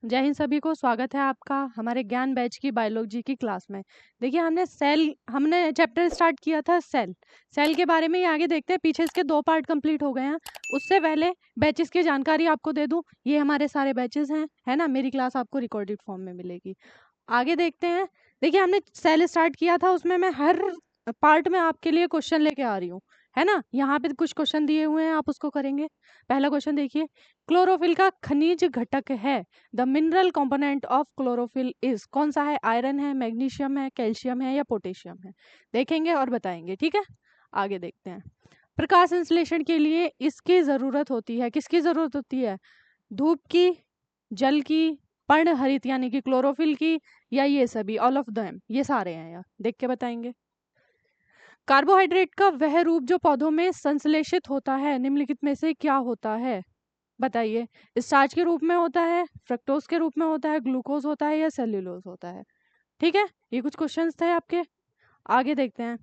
जय हिंद सभी को। स्वागत है आपका हमारे ज्ञान बैच की बायोलॉजी की क्लास में। देखिए हमने चैप्टर स्टार्ट किया था सेल के बारे में ही आगे देखते हैं। पीछे इसके 2 पार्ट कंप्लीट हो गए हैं। उससे पहले बैचेस की जानकारी आपको दे दूं, ये हमारे सारे बैचेस हैं, है ना। मेरी क्लास आपको रिकॉर्डेड फॉर्म में मिलेगी। आगे देखते हैं। देखिए हमने सेल स्टार्ट किया था, उसमें मैं हर पार्ट में आपके लिए क्वेश्चन लेके आ रही हूँ, है ना। यहाँ पे कुछ क्वेश्चन दिए हुए हैं, आप उसको करेंगे। पहला क्वेश्चन देखिए, क्लोरोफिल का खनिज घटक है, the mineral component of chlorophyll is, कौन सा है? आयरन है, मैग्नीशियम है, कैल्शियम है या पोटेशियम है? देखेंगे और बताएंगे, ठीक है। आगे देखते हैं। प्रकाश संश्लेषण के लिए इसकी जरूरत होती है, किसकी जरूरत होती है? धूप की, जल की, पर्णहरित यानी कि क्लोरोफिल की, या ये सभी, ऑल ऑफ देम, ये सारे हैं यार, देख के बताएंगे। कार्बोहाइड्रेट का वह रूप जो पौधों में संश्लेषित होता है निम्नलिखित में से क्या होता है? बताइए। स्टार्च के रूप में होता है, फ्रक्टोज के रूप में होता है, ग्लूकोज होता है या सेल्यूलोज होता है? ठीक है, ये कुछ क्वेश्चंस थे आपके। आगे देखते हैं।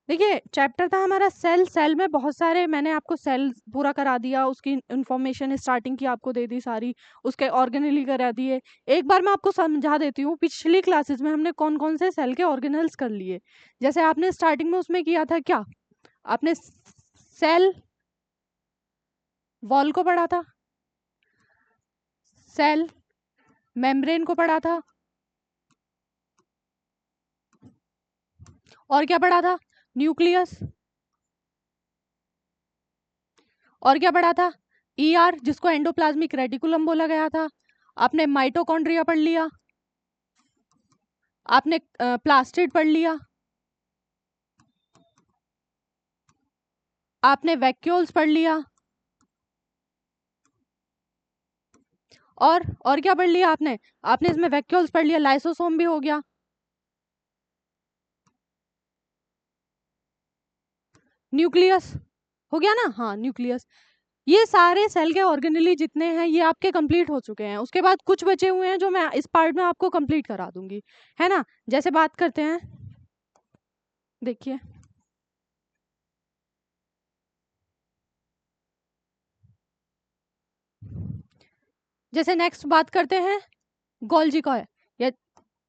देखिए चैप्टर था हमारा सेल में बहुत सारे, मैंने आपको सेल पूरा करा दिया, उसकी इंफॉर्मेशन स्टार्टिंग की आपको दे दी सारी, उसके ऑर्गेनेली करा दिए। एक बार मैं आपको समझा देती हूँ, पिछली क्लासेस में हमने कौन कौन से सेल के ऑर्गेनल्स कर लिए। जैसे आपने स्टार्टिंग में उसमें किया था क्या, आपने सेल वॉल को पढ़ा था, सेल मेम्ब्रेन को पढ़ा था, और क्या पढ़ा था? न्यूक्लियस। और क्या पढ़ा था? ईआर, जिसको एंडोप्लाज्मिक रेटिकुलम बोला गया था। आपने माइटोकॉन्ड्रिया पढ़ लिया, आपने प्लास्टिड पढ़ लिया, आपने वैक्यूल्स पढ़ लिया, और क्या पढ़ लिया आपने? आपने इसमें वैक्यूल्स पढ़ लिया, लाइसोसोम भी हो गया, न्यूक्लियस हो गया ना। हाँ न्यूक्लियस। ये सारे सेल के ऑर्गेनेली जितने हैं ये आपके कंप्लीट हो चुके हैं। उसके बाद कुछ बचे हुए हैं जो मैं इस पार्ट में आपको कंप्लीट करा दूंगी, है ना। जैसे बात करते हैं, देखिए जैसे नेक्स्ट बात करते हैं गोल्जी का है, या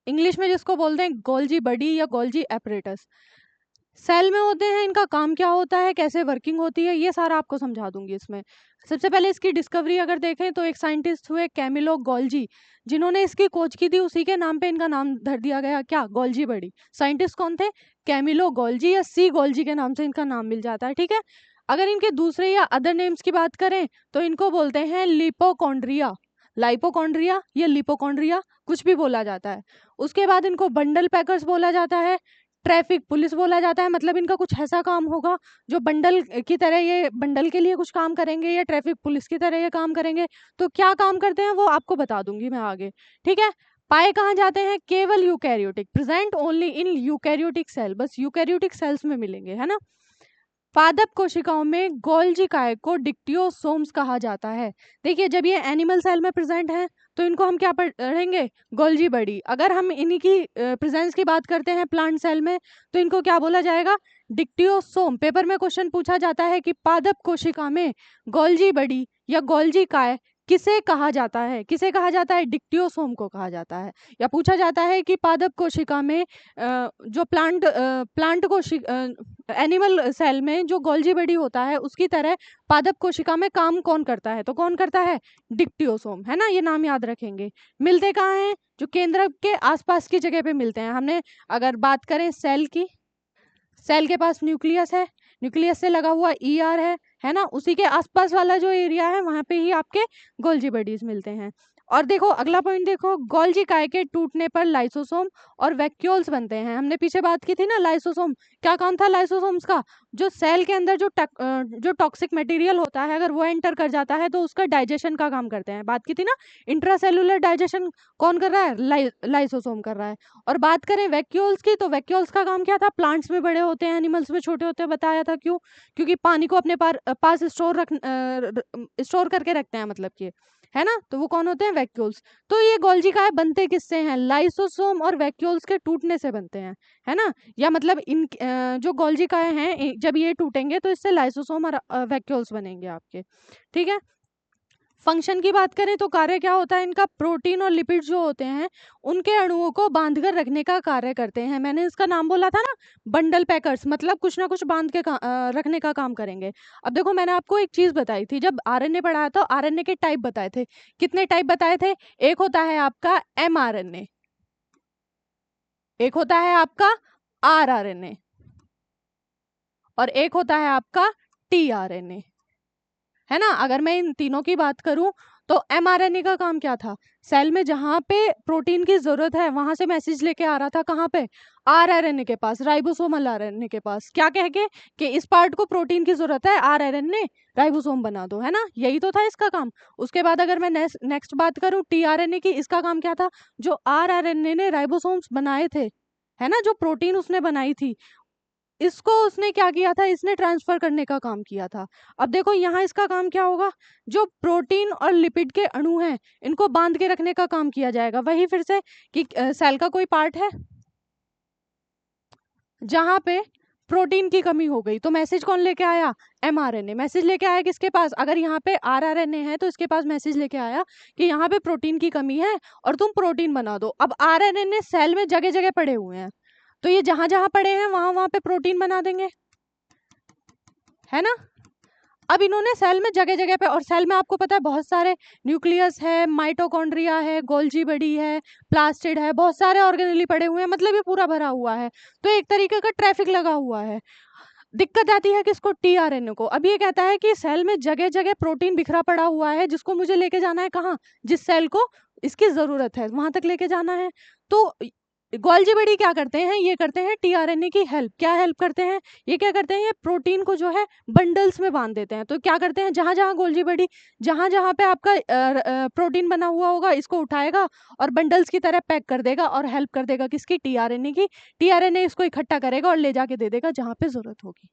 इंग्लिश में जिसको बोलते हैं गोल्जी बॉडी या गोल्जी एपरेटस। सेल में होते हैं, इनका काम क्या होता है, कैसे वर्किंग होती है, ये सारा आपको समझा दूंगी इसमें। सबसे पहले इसकी डिस्कवरी अगर देखें तो एक साइंटिस्ट हुए कैमिलो गोल्जी, जिन्होंने इसकी खोज की थी, उसी के नाम पे इनका नाम धर दिया गया, क्या? गोल्जी बड़ी। साइंटिस्ट कौन थे? कैमिलो गोल्जी, या सी गोल्जी के नाम से इनका नाम मिल जाता है, ठीक है। अगर इनके दूसरे या अदर नेम्स की बात करें तो इनको बोलते हैं लिपोकॉन्ड्रिया, लाइपोकॉन्ड्रिया या लिपोकॉन्ड्रिया, कुछ भी बोला जाता है। उसके बाद इनको बंडल पैकर्स बोला जाता है, ट्रैफिक पुलिस बोला जाता है। मतलब इनका कुछ ऐसा काम होगा जो बंडल की तरह, ये बंडल के लिए कुछ काम करेंगे या ट्रैफिक पुलिस की तरह ये काम करेंगे। तो क्या काम करते हैं वो आपको बता दूंगी मैं आगे, ठीक है। पाए कहाँ जाते हैं? केवल eukaryotic, present only in eukaryotic cell, बस यूकैरियोटिक सेल्स में मिलेंगे, है ना। पादप कोशिकाओं में गोल्जी काय को डिक्टियोसोम्स कहा जाता है। देखिए जब ये एनिमल सेल में प्रेजेंट हैं तो इनको हम क्या पढ़ेंगे? गोल्जी बड़ी। अगर हम इन्हीं की प्रेजेंस की बात करते हैं प्लांट सेल में तो इनको क्या बोला जाएगा? डिक्टियोसोम। पेपर में क्वेश्चन पूछा जाता है कि पादप कोशिका में गोल्जी बड़ी या गोल्जी काय किसे कहा जाता है? किसे कहा जाता है? डिक्टियोसोम को कहा जाता है। या पूछा जाता है कि पादप कोशिका में जो प्लांट कोशिका, एनिमल सेल में जो गोल्जी बॉडी होता है उसकी तरह पादप कोशिका में काम कौन करता है? तो कौन करता है? डिक्टियोसोम, है ना। ये नाम याद रखेंगे। मिलते कहाँ हैं? जो केंद्रक के आसपास की जगह पे मिलते हैं। हमने अगर बात करें सेल की, सेल के पास न्यूक्लियस है, न्यूक्लियस से लगा हुआ ईआर है ना। उसी के आसपास वाला जो एरिया है वहां पे ही आपके गोल्जी बॉडीज मिलते हैं। और देखो अगला पॉइंट, देखो गोल्जी काय के टूटने पर लाइसोसोम और वैक्यूल्स बनते हैं। हमने पीछे बात की थी ना लाइसोसोम, क्या काम था लाइसोसोम्स का? जो सेल के अंदर जो टॉक्सिक मटेरियल होता है अगर वो एंटर कर जाता है तो उसका डाइजेशन का काम करते हैं। बात की थी ना, इंट्रासेलुलर डाइजेशन कौन कर रहा है? लाइसोसोम कर रहा है। और बात करें वैक्यूल्स की, तो वैक्यूल्स का काम क्या था? प्लांट्स में बड़े होते हैं, एनिमल्स में छोटे होते हैं, बताया था। क्यों? क्योंकि पानी को अपने पास स्टोर करके रखते हैं, मतलब कि, है ना। तो वो कौन होते हैं? वैक्यूल्स। तो ये गोल्जी काय बनते किससे हैं? लाइसोसोम और वैक्यूल्स के टूटने से बनते हैं, है ना। या मतलब इन जो गोल्जी काय हैं जब ये टूटेंगे तो इससे लाइसोसोम और वैक्यूल्स बनेंगे आपके, ठीक है। फंक्शन की बात करें तो कार्य क्या होता है इनका, प्रोटीन और लिपिड जो होते हैं उनके अणुओं को बांधकर रखने का कार्य करते हैं। मैंने इसका नाम बोला था ना, बंडल पैकर्स, मतलब कुछ ना कुछ बांध के रखने का काम करेंगे। अब देखो मैंने आपको एक चीज बताई थी, जब आरएनए पढ़ाया था आरएनए के टाइप बताए थे। कितने टाइप बताए थे? एक होता है आपका mRNA, एक होता है आपका rRNA, और एक होता है आपका tRNA, है ना। अगर मैं इन तीनों की बात करूं तो mRNA का काम क्या था, सेल में जहां पे प्रोटीन की जरूरत है वहां से मैसेज लेके आ रहा था, कहां पे, rRNA के पास, राइबोसोमल आरएनए के पास, क्या कह के कि इस पार्ट को प्रोटीन की जरूरत है, rRNA राइबोसोम बना दो, है ना, यही तो था इसका काम। उसके बाद अगर मैं नेक्स्ट बात करूं tRNA की, इसका काम क्या था, जो rRNA ने राइबोसोम्स बनाए थे, है ना, जो प्रोटीन उसने बनाई थी, इसको उसने क्या किया था, इसने ट्रांसफर करने का काम किया था। अब देखो यहाँ इसका काम क्या होगा, जो प्रोटीन और लिपिड के अणु हैं इनको बांध के रखने का काम किया जाएगा। वही फिर से कि सेल का कोई पार्ट है जहां पे प्रोटीन की कमी हो गई, तो मैसेज कौन लेके आया, mRNA मैसेज लेके आया किसके पास, अगर यहाँ पे rRNA है तो इसके पास मैसेज लेके आया कि यहाँ पे प्रोटीन की कमी है और तुम प्रोटीन बना दो। अब rRNA सेल में जगह जगह पड़े हुए हैं, तो ये जहां जहां पड़े हैं वहां वहां पे प्रोटीन बना देंगे, है ना। अब इन्होंने सेल में जगह जगह पे, और सेल में आपको पता है बहुत सारे न्यूक्लियस है, माइटोकॉन्ड्रिया है, गोल्जी बॉडी है, प्लास्टिड है, बहुत सारे ऑर्गेनेली पड़े हुए हैं, मतलब ये पूरा भरा हुआ है, तो एक तरीके का ट्रैफिक लगा हुआ है। दिक्कत आती है किसको, tRNA को। अब ये कहता है कि सेल में जगह जगह प्रोटीन बिखरा पड़ा हुआ है, जिसको मुझे लेके जाना है कहाँ, जिस सेल को इसकी जरूरत है वहां तक लेके जाना है। तो गोल्जी बॉडी क्या करते हैं, ये करते हैं tRNA की हेल्प। क्या हेल्प करते हैं, ये क्या करते हैं, ये प्रोटीन को जो है बंडल्स में बांध देते हैं। तो क्या करते हैं, जहां जहां गोल्जी बॉडी, जहां जहां पे आपका प्रोटीन बना हुआ होगा, इसको उठाएगा और बंडल्स की तरह पैक कर देगा और हेल्प कर देगा किसकी, tRNA की। tRNA इसको इकट्ठा करेगा और ले जाके दे देगा जहां पे जरूरत होगी,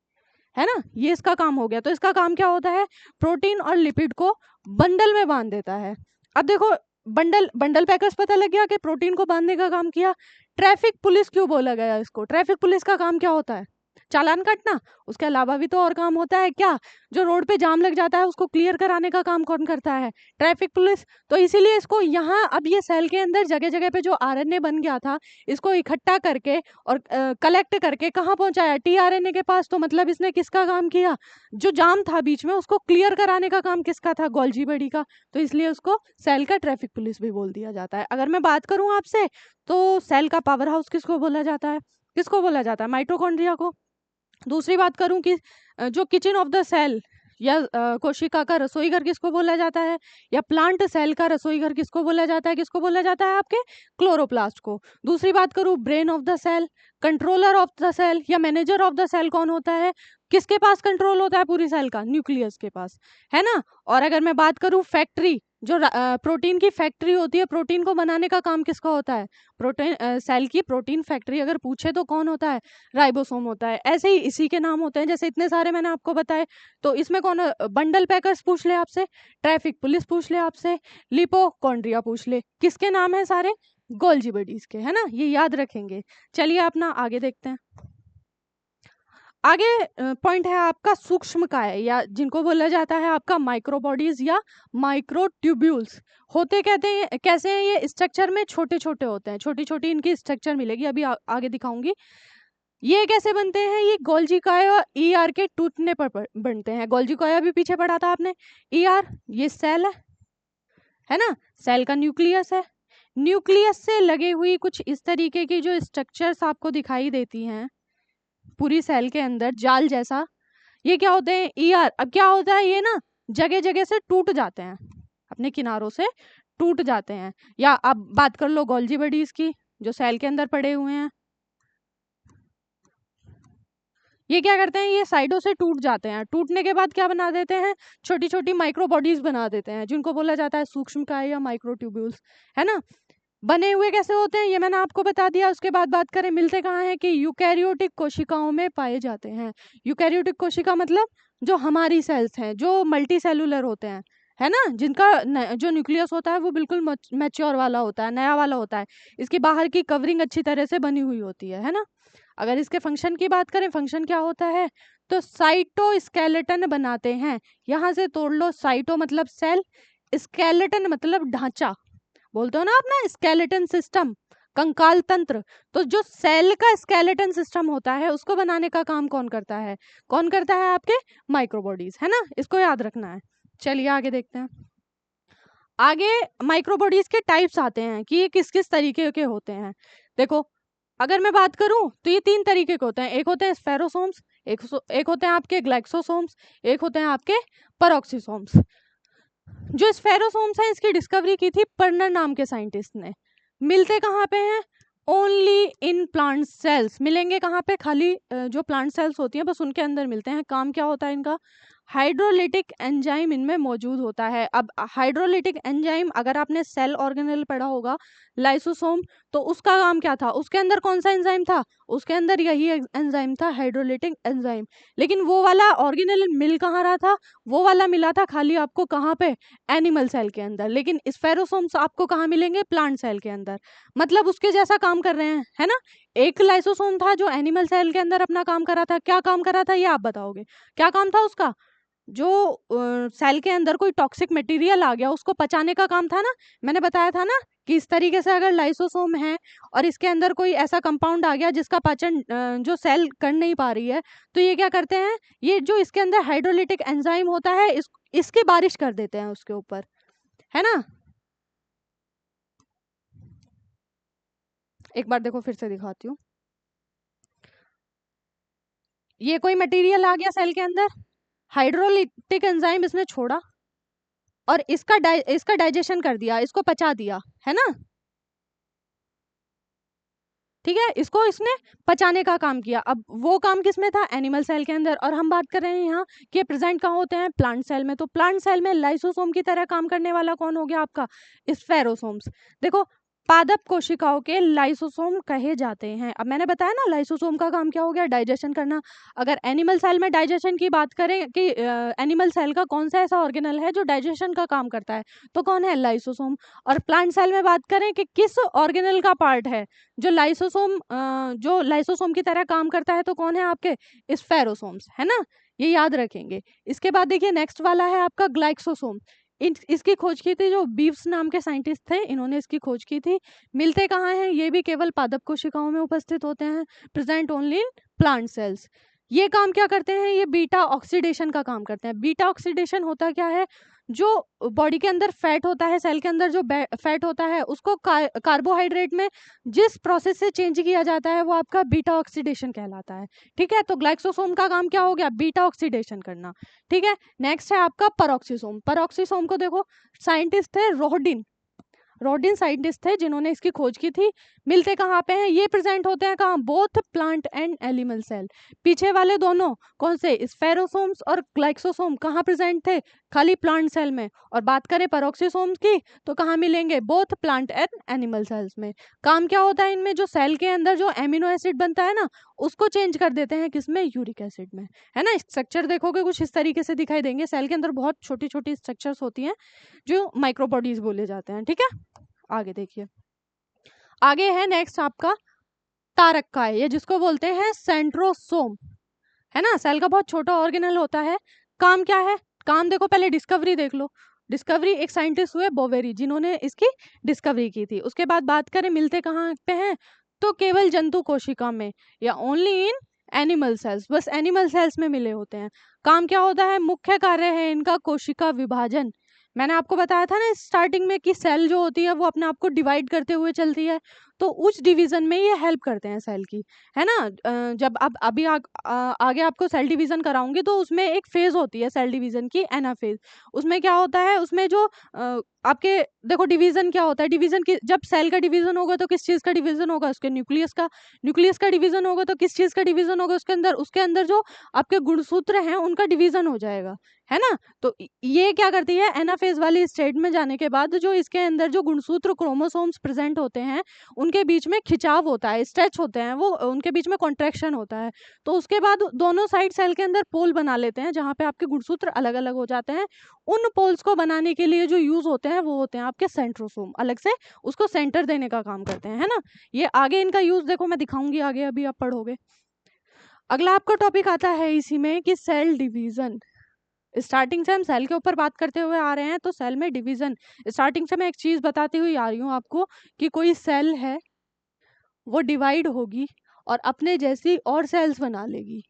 है ना, ये इसका काम हो गया। तो इसका काम क्या होता है, प्रोटीन और लिपिड को बंडल में बांध देता है। अब देखो बंडल बंडल पैकर्स पता लग गया कि प्रोटीन को बांधने का काम किया। ट्रैफिक पुलिस क्यों बोला गया इसको, ट्रैफिक पुलिस का काम क्या होता है, चालान काटना, उसके अलावा भी तो और काम होता है क्या, जो रोड पे जाम लग जाता है उसको क्लियर कराने का काम कौन करता है, ट्रैफिक पुलिस। तो इसीलिए इसको यहाँ, अब ये सेल के अंदर जगह जगह पे जो आरएनए बन गया था, इसको इकट्ठा करके और कलेक्ट करके कहाँ पहुंचाया, tRNA के पास। तो मतलब इसने किसका काम किया, जो जाम था बीच में उसको क्लियर कराने का काम किसका था, गोल्जी बॉडी का। तो इसलिए उसको सेल का ट्रैफिक पुलिस भी बोल दिया जाता है। अगर मैं बात करूं आपसे, तो सेल का पावर हाउस किसको बोला जाता है, किसको बोला जाता है, माइटोकॉन्ड्रिया को। दूसरी बात करूं कि जो किचन ऑफ द सेल या कोशिका का रसोई घर किसको बोला जाता है, या प्लांट सेल का रसोई घर किसको बोला जाता है, किसको बोला जाता है, आपके क्लोरोप्लास्ट को। दूसरी बात करूं, brain of the cell, controller of the cell या मैनेजर ऑफ द सेल कौन होता है, किसके पास कंट्रोल होता है पूरी सेल का, न्यूक्लियस के पास, है ना। और अगर मैं बात करूं फैक्ट्री, जो प्रोटीन की फैक्ट्री होती है, प्रोटीन को बनाने का काम किसका होता है, प्रोटीन सेल की प्रोटीन फैक्ट्री अगर पूछे तो कौन होता है, राइबोसोम होता है। ऐसे ही इसी के नाम होते हैं, जैसे इतने सारे मैंने आपको बताए। तो इसमें कौन, बंडल पैकर्स पूछ ले आपसे, ट्रैफिक पुलिस पूछ ले आपसे, लिपोकॉन्ड्रिया पूछ ले, किसके नाम है सारे, गोल्जी बॉडीज के, है ना, ये याद रखेंगे। चलिए अपना आगे देखते हैं। आगे पॉइंट है आपका सूक्ष्मकाय, या जिनको बोला जाता है आपका माइक्रोबॉडीज या माइक्रोट्यूब्यूल्स। होते कहते हैं कैसे हैं, ये स्ट्रक्चर में छोटे छोटे होते हैं, छोटी छोटी इनकी स्ट्रक्चर मिलेगी, अभी आगे दिखाऊंगी। ये कैसे बनते हैं, ये गोल्जी काया ईआर के टूटने पर बनते हैं। गोल्जी काया भी पीछे पढ़ा था आपने, ईआर ये सेल है ना, सेल का न्यूक्लियस है। न्यूक्लियस से लगे हुई कुछ इस तरीके की जो स्ट्रक्चर्स आपको दिखाई देती हैं पूरी सेल के अंदर, जाल जैसा, ये क्या होते हैं, ईआर। अब क्या होता है, ये ना जगह जगह से टूट जाते हैं, अपने किनारों से टूट जाते हैं। या अब बात कर लो गोल्जी बॉडीज की, जो सेल के अंदर पड़े हुए हैं, ये क्या करते हैं, ये साइडों से टूट जाते हैं। टूटने के बाद क्या बना देते हैं, छोटी छोटी माइक्रो बॉडीज बना देते हैं, जिनको बोला जाता है सूक्ष्मकाय या माइक्रोट्यूब्यूल्स, है ना। बने हुए कैसे होते हैं ये मैंने आपको बता दिया। उसके बाद बात करें मिलते कहाँ हैं, कि यूकैरियोटिक कोशिकाओं में पाए जाते हैं। यूकैरियोटिक कोशिका मतलब जो हमारी सेल्स हैं, जो मल्टी सेलुलर होते हैं, है ना, जिनका जो न्यूक्लियस होता है वो बिल्कुल मैच्योर वाला होता है, नया वाला होता है, इसकी बाहर की कवरिंग अच्छी तरह से बनी हुई होती है ना। अगर इसके फंक्शन की बात करें, फंक्शन क्या होता है, तो साइटोस्केलेटन बनाते हैं। यहाँ से तोड़ लो, साइटो मतलब सेल, स्केलेटन मतलब ढांचा, बोलते हो ना आप ना, स्केलेटन सिस्टम, कंकाल तंत्र। तो जो सेल का स्केलेटन सिस्टम होता है उसको बनाने का काम कौन करता है? कौन करता है? आपके माइक्रोबॉडीज, है ना, इसको याद रखना है। चलिए आगे देखते हैं। आगे माइक्रोबॉडीज के टाइप्स आते हैं कि ये किस किस तरीके के होते हैं। देखो, अगर मैं बात करूं तो ये 3 तरीके के होते हैं। एक होते हैं स्फेरोसोम्स, एक होते हैं आपके ग्लाइक्सोसोम्स, एक होते हैं आपके पेरोक्सीसोम्स। जो स्फेरोसोम्स है इसकी डिस्कवरी की थी पर्नर नाम के साइंटिस्ट ने। मिलते कहाँ पे हैं? Only in plant cells. मिलेंगे कहाँ पे? खाली जो प्लांट सेल्स होती हैं बस उनके अंदर मिलते हैं। काम क्या होता है इनका? हाइड्रोलिटिक एंजाइम इनमें मौजूद होता है। अब हाइड्रोलिटिक एंजाइम, अगर आपने सेल ऑर्गेनेल पढ़ा होगा, लाइसोसोम, तो उसका काम क्या था? उसके अंदर कौन सा एंजाइम था? उसके अंदर यही एंजाइम था, हाइड्रोलिटिक एंजाइम। लेकिन वो वाला ऑर्गेनेल मिल कहाँ रहा था? वो वाला मिला था खाली आपको कहाँ पे? एनिमल सेल के अंदर। लेकिन स्फेरोसोम्स आपको कहाँ मिलेंगे? प्लांट सेल के अंदर। मतलब उसके जैसा काम कर रहे हैं, है ना। एक लाइसोसोम था जो एनिमल सेल के अंदर अपना काम कर रहा था। क्या काम कर रहा था ये आप बताओगे? क्या काम था उसका? जो सेल के अंदर कोई टॉक्सिक मटेरियल आ गया उसको पचाने का काम था ना। मैंने बताया था ना कि इस तरीके से अगर लाइसोसोम है और इसके अंदर कोई ऐसा कंपाउंड आ गया जिसका पाचन जो सेल कर नहीं पा रही है, तो ये क्या करते हैं, ये जो इसके अंदर हाइड्रोलिटिक एंजाइम होता है इसकी बारिश कर देते हैं उसके ऊपर, है ना। एक बार देखो, फिर से दिखाती हूँ। ये कोई मटेरियल आ गया सेल के अंदर, हाइड्रोलिटिक एंजाइम इसने छोड़ा और इसका डाइजेशन कर दिया, इसको पचा दिया, है ना। ठीक है, इसको इसने पचाने का काम किया। अब वो काम किस में था? एनिमल सेल के अंदर। और हम बात कर रहे हैं यहाँ कि प्रेजेंट कहाँ होते हैं? प्लांट सेल में। तो प्लांट सेल में लाइसोसोम की तरह काम करने वाला कौन हो गया आपका? स्फेरोसोम्स। देखो, पादप कोशिकाओं के लाइसोसोम कहे जाते हैं। अब मैंने बताया ना लाइसोसोम का काम क्या हो गया? डाइजेशन करना। अगर एनिमल सेल में डाइजेशन की बात करें कि एनिमल सेल का कौन सा ऐसा ऑर्गेनल है जो डाइजेशन का काम करता है, तो कौन है? लाइसोसोम। और प्लांट सेल में बात करें कि किस ऑर्गेनल का पार्ट है जो लाइसोसोम की तरह काम करता है, तो कौन है आपके? स्फेरोसोम्स, है ना। ये याद रखेंगे। इसके बाद देखिए नेक्स्ट वाला है आपका ग्लाइक्सोसोम। इसकी खोज की थी जो बीव्स नाम के साइंटिस्ट थे, इन्होंने इसकी खोज की थी। मिलते कहाँ हैं? ये भी केवल पादप कोशिकाओं में उपस्थित होते हैं, present only in plant cells. ये काम क्या करते हैं? ये बीटा ऑक्सीडेशन का काम करते हैं। बीटा ऑक्सीडेशन होता क्या है? जो बॉडी के अंदर फैट होता है, सेल के अंदर जो फैट होता है उसको कार्बोहाइड्रेट में जिस प्रोसेस से चेंज किया जाता है वो आपका बीटा ऑक्सीडेशन कहलाता है। ठीक है, तो ग्लाइक्सोसोम का काम क्या हो गया? बीटा ऑक्सीडेशन करना। ठीक है, नेक्स्ट है आपका पेरोक्सीसोम। पेरोक्सीसोम को देखो, साइंटिस्ट थे रोडिन। रोडिन साइंटिस्ट थे जिन्होंने इसकी खोज की थी। मिलते कहाँ पे हैं? ये प्रेजेंट होते हैं कहाँ? Both plant and animal cell. पीछे वाले दोनों कौन से? स्फेरोसोम्स और ग्लाइक्सोसोम कहाँ प्रेजेंट थे? खाली प्लांट सेल में। और बात करें पेरोक्सीसोम्स की तो कहाँ मिलेंगे? Both plant and animal cells में। काम क्या होता है इनमें? जो सेल के अंदर जो एमिनो एसिड बनता है ना, उसको चेंज कर देते हैं किसमें? यूरिक एसिड में, है ना। स्ट्रक्चर देखोगे कुछ इस तरीके से दिखाई देंगे। सेल के अंदर बहुत छोटी छोटी स्ट्रक्चर्स होती हैं जो माइक्रोबॉडीज बोले जाते हैं। ठीक है, आगे देखिए। आगे है नेक्स्ट आपका तारक्काय, ये जिसको बोलते हैं सेंट्रोसोम, है ना। सेल का बहुत छोटा ऑर्गेनल होता है। काम क्या है? काम देखो, पहले डिस्कवरी देख लो। डिस्कवरी एक साइंटिस्ट हुए बोवेरी, जिन्होंने इसकी डिस्कवरी की थी। उसके बाद बात करें मिलते कहाँ पे हैं, तो केवल जंतु कोशिका में या ओनली इन एनिमल सेल्स, बस एनिमल सेल्स में मिले होते हैं। काम क्या होता है? मुख्य कार्य है इनका कोशिका विभाजन। मैंने आपको बताया था ना स्टार्टिंग में कि सेल जो होती है वो अपने आप को डिवाइड करते हुए चलती है, तो उस डिवीजन में ये हेल्प करते हैं सेल की, है ना। जब अब अभी आगे आपको सेल डिवीजन कराऊंगी तो उसमें एक फेज होती है सेल डिवीजन की, एनाफेज। उसमें क्या होता है? उसमें जो आपके देखो डिवीजन क्या होता है? डिवीजन की जब सेल का डिवीजन होगा तो किस चीज का डिवीजन होगा? उसके न्यूक्लियस का। न्यूक्लियस का डिवीजन होगा तो किस चीज का डिवीजन होगा? उसके अंदर जो आपके गुणसूत्र हैं उनका डिवीजन हो जाएगा, है ना। तो ये क्या करती है? एनाफेज वाली स्टेट में जाने के बाद जो इसके अंदर जो गुणसूत्र क्रोमोसोम्स प्रेजेंट होते हैं उनके बीच में खिंचाव होता है, स्ट्रेच होते हैं, वो उनके बीच में कॉन्ट्रैक्शन होता है। तो उसके बाद दोनों साइड सेल के अंदर पोल बना लेते हैं जहाँ पे आपके गुणसूत्र अलग अलग हो जाते हैं। उन पोल्स को बनाने के लिए जो यूज होते हैं वो होते हैं आपके सेंट्रोसोम, अलग से उसको सेंटर देने का काम करते हैं, है ना। ये आगे इनका यूज देखो मैं दिखाऊंगी आगे, अभी आप पढ़ोगे। अगला आपका टॉपिक आता है इसी में कि सेल डिवीजन। स्टार्टिंग से हम सेल के ऊपर बात करते हुए आ रहे हैं, तो सेल में डिवीजन, स्टार्टिंग से मैं एक चीज बताती हुई आ रही हूँ आपको कि कोई सेल है वो डिवाइड होगी और अपने जैसी और सेल्स बना लेगी,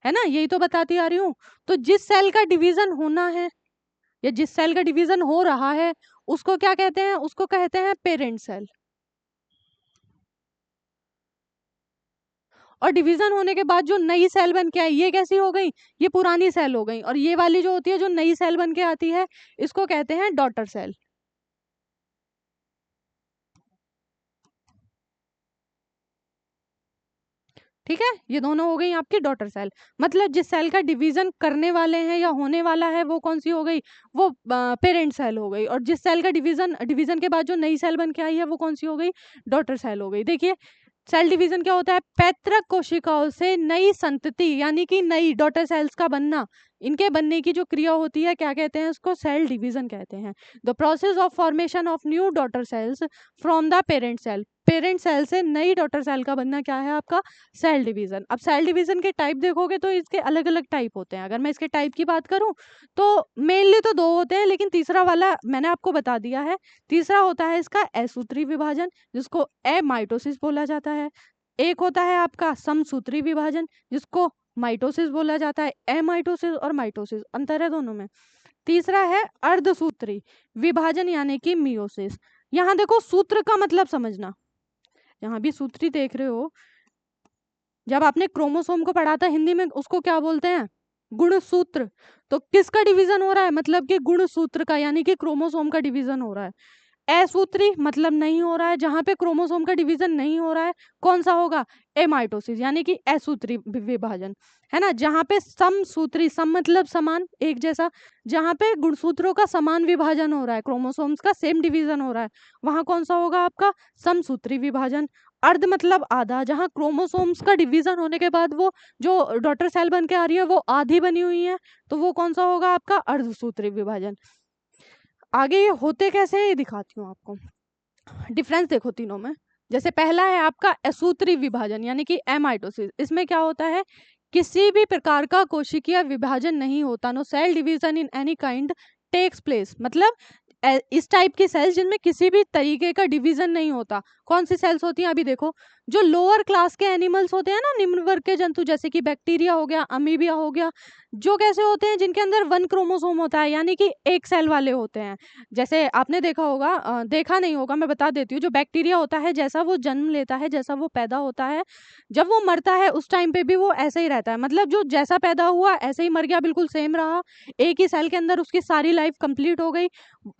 है ना, यही तो बताती आ रही हूँ। तो जिस सेल का डिवीजन होना है या जिस सेल का डिवीजन हो रहा है उसको क्या कहते हैं, उसको कहते हैं पेरेंट सेल। और डिवीजन होने के बाद जो नई सेल बन के आई ये कैसी हो गई, ये पुरानी सेल हो गई। और ये वाली जो होती है जो नई सेल बन के आती है इसको कहते हैं डॉटर सेल। ठीक है, ये दोनों हो गई आपकी डॉटर सेल। मतलब जिस सेल का डिवीजन करने वाले हैं या होने वाला है वो कौन सी हो गई, वो पेरेंट सेल हो गई। और जिस सेल का डिवीजन डिवीजन के बाद जो नई सेल बन के आई है वो कौन सी हो गई, डॉटर सेल हो गई। देखिए सेल डिवीजन क्या होता है, पैतृक कोशिकाओं से नई संतति यानी कि नई डॉटर सेल्स का बनना, इनके बनने की जो क्रिया होती है क्या कहते हैं, उसको सेल डिवीजन कहते हैं। The process of formation of new daughter cells from the parent cell, parent cell से नई डॉटर सेल का बनना क्या है आपका, सेल डिवीजन। अब सेल डिवीजन के टाइप देखोगे तो इसके अलग अलग टाइप होते हैं। अगर मैं इसके टाइप की बात करूं तो मेनली तो दो होते हैं, लेकिन तीसरा वाला मैंने आपको बता दिया है। तीसरा होता है इसका असूत्री विभाजन जिसको एमाइटोसिस बोला जाता है। एक होता है आपका समसूत्री विभाजन जिसको माइटोसिस बोला जाता है। एमाइटोसिस और माइटोसिस अंतर है दोनों में। तीसरा है अर्धसूत्री विभाजन यानी कि मियोसिस। यहाँ देखो सूत्र का मतलब समझना, यहाँ भी सूत्री देख रहे हो, जब आपने क्रोमोसोम को पढ़ा था हिंदी में उसको क्या बोलते हैं, गुणसूत्र। तो किसका डिवीजन हो रहा है, मतलब कि गुणसूत्र का, यानी कि क्रोमोसोम का डिवीजन हो रहा है। असूत्री मतलब नहीं हो रहा है, जहां पे क्रोमोसोम का डिवीजन नहीं हो रहा है कौन सा होगा, एमाइटोसिस यानी कि असूत्री विभाजन, है ना। जहां पे समसूत्री, सम मतलब समान एक जैसा, जहां पे गुणसूत्रों का समान विभाजन हो रहा है, क्रोमोसोम्स का सेम डिवीजन हो रहा है, वहां कौन सा होगा आपका, समसूत्री विभाजन। अर्ध मतलब आधा, जहां क्रोमोसोम्स का डिवीजन होने के बाद वो जो डॉटर सेल बन के आ रही है वो आधी बनी हुई है, तो वो कौन सा होगा आपका, अर्धसूत्री विभाजन। आगे ये होते कैसे हैं ये दिखाती हूँ आपको। डिफरेंस देखो तीनों में। जैसे पहला है आपका असूत्री विभाजन यानी कि एमाइटोसिस। इसमें क्या होता है, किसी भी प्रकार का कोशिकीय विभाजन नहीं होता, no cell division in any kind takes place. मतलब इस टाइप की सेल्स जिनमें किसी भी तरीके का डिवीजन नहीं होता, कौन सी सेल्स होती हैं, अभी देखो जो लोअर क्लास के एनिमल्स होते हैं ना, निम्न वर्ग के जंतु, जैसे कि बैक्टीरिया हो गया, अमीबिया हो गया, जो कैसे होते हैं, जिनके अंदर वन क्रोमोसोम होता है यानी कि एक सेल वाले होते हैं। जैसे आपने देखा होगा, देखा नहीं होगा, मैं बता देती हूँ, जो बैक्टीरिया होता है जैसा वो जन्म लेता है, जैसा वो पैदा होता है, जब वो मरता है उस टाइम पे भी वो ऐसे ही रहता है। मतलब जो जैसा पैदा हुआ ऐसे ही मर गया, बिल्कुल सेम रहा, एक ही सेल के अंदर उसकी सारी लाइफ कंप्लीट हो गई।